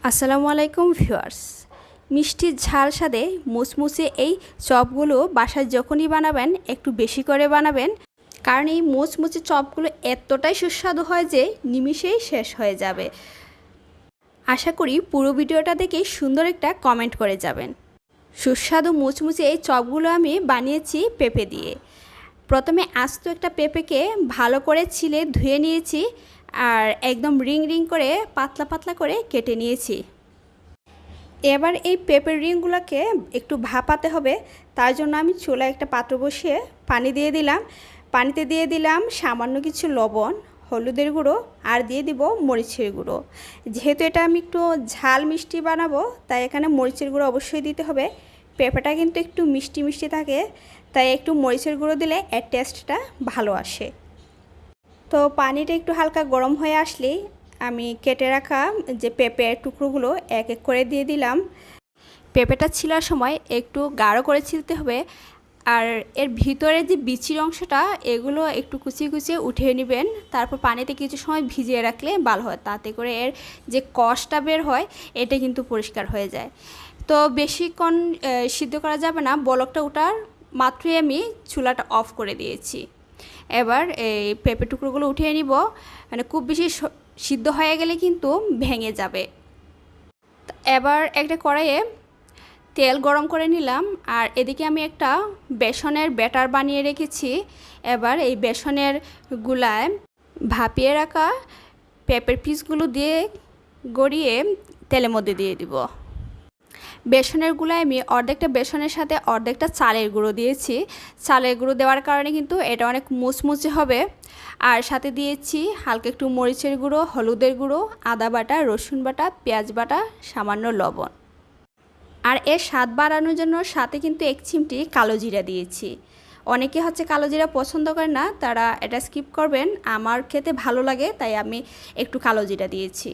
আসসালামু আলাইকুম ভিউয়ার্স। মিষ্টি ঝাল স্বাদে মুচমুচে এই চপগুলো বাসায় যখনই বানাবেন একটু বেশি করে বানাবেন, কারণ এই মুচমুচে চপগুলো এতটাই সুস্বাদু হয় যে নিমিষেই শেষ হয়ে যাবে। আশা করি পুরো ভিডিওটা দেখে সুন্দর একটা কমেন্ট করে যাবেন। সুস্বাদু মুচমুচে এই চপগুলো আমি বানিয়েছি পেঁপে দিয়ে। প্রথমে আস্ত একটা পেঁপেকে ভালো করে ছিলে ধুয়ে নিয়েছি আর একদম রিং রিং করে পাতলা পাতলা করে কেটে নিয়েছি। এবার এই পেঁপের রিংগুলোকে একটু ভাপাতে হবে, তার জন্য আমি চুলায় একটা পাত্র বসিয়ে পানি দিয়ে দিলাম। পানিতে দিয়ে দিলাম সামান্য কিছু লবণ, হলুদের গুঁড়ো আর দিয়ে দিব মরিচের গুঁড়ো। যেহেতু এটা আমি একটু ঝাল মিষ্টি বানাবো তাই এখানে মরিচের গুঁড়ো অবশ্যই দিতে হবে। পেঁপেটা কিন্তু একটু মিষ্টি মিষ্টি থাকে, তাই একটু মরিচের গুঁড়ো দিলে এর টেস্টটা ভালো আসে। তো পানিটা একটু হালকা গরম হয়ে আসলেই আমি কেটে রাখা যে পেঁপের টুকরোগুলো এক এক করে দিয়ে দিলাম। পেঁপেটা ছিলার সময় একটু গাঢ় করে ছিলতে হবে, আর এর ভিতরে যে বিচির অংশটা এগুলো একটু কুচিয়ে কুচিয়ে উঠিয়ে নেবেন। তারপর পানিতে কিছু সময় ভিজিয়ে রাখলে ভালো হয়, তাতে করে এর যে কষটা বের হয় এটা কিন্তু পরিষ্কার হয়ে যায়। তো বেশিক্ষণ সিদ্ধ করা যাবে না, বলকটা ওঠার মাত্রই আমি চুলাটা অফ করে দিয়েছি। এবার এই পেঁপে টুকরোগুলো উঠিয়ে নিব, মানে খুব বেশি সিদ্ধ হয়ে গেলে কিন্তু ভেঙে যাবে। এবার একটা কড়াইয়ে তেল গরম করে নিলাম, আর এদিকে আমি একটা বেসনের ব্যাটার বানিয়ে রেখেছি। এবার এই বেসনের গুলায় ভাপিয়ে রাখা পেঁপের পিসগুলো দিয়ে গড়িয়ে তেলের মধ্যে দিয়ে দিব। বেসনের গুঁড়ায় আমি অর্ধেকটা বেসনের সাথে অর্ধেকটা চালের গুঁড়ো দিয়েছি। চালের গুঁড়ো দেওয়ার কারণে কিন্তু এটা অনেক মুচমুচে হবে। আর সাথে দিয়েছি হালকা একটু মরিচের গুঁড়ো, হলুদের গুঁড়ো, আদা বাটা, রসুন বাটা, পেঁয়াজ বাটা, সামান্য লবণ। আর এর স্বাদ বাড়ানোর জন্য সাথে কিন্তু এক চিমটি কালো জিরা দিয়েছি। অনেকে কালো জিরা পছন্দ করে না, তারা এটা স্কিপ করবেন। আমার খেতে ভালো লাগে তাই আমি একটু কালো জিরা দিয়েছি।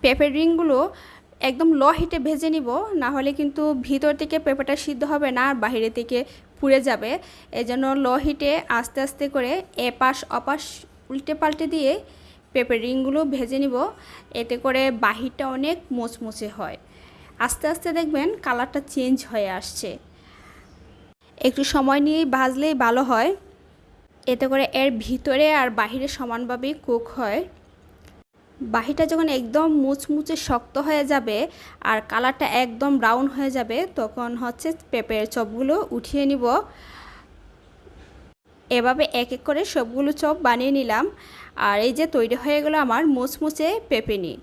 পেঁপের রিংগুলো একদম লো হিটে ভেজে নিব, না হলে কিন্তু ভিতর থেকে পেঁপেটা সিদ্ধ হবে না আর বাইরে থেকে পুড়ে যাবে। এজন্য লো হিটে আস্তে আস্তে করে এপাশ ওপাশ উল্টে পাল্টে দিয়ে পেঁপের রিংগুলো ভেজে নিব, এতে করে বাহিরটা অনেক মুচমুচে হয়। আস্তে আস্তে দেখবেন কালারটা চেঞ্জ হয়ে আসছে। একটু সময় নিয়েই ভাজলেই ভালো হয়, এতে করে এর ভিতরে আর বাহিরে সমানভাবেই কুক হয়। বাহিরটা যখন একদম মুচমুচে শক্ত হয়ে যাবে আর কালারটা একদম ব্রাউন হয়ে যাবে, তখন পেঁপের চপগুলো উঠিয়ে নিব। এভাবে এক এক করে সবগুলো চপ বানিয়ে নিলাম। আর এই যে তৈরি হয়ে গেল আমার মুচমুচে পেঁপে নিয়ে।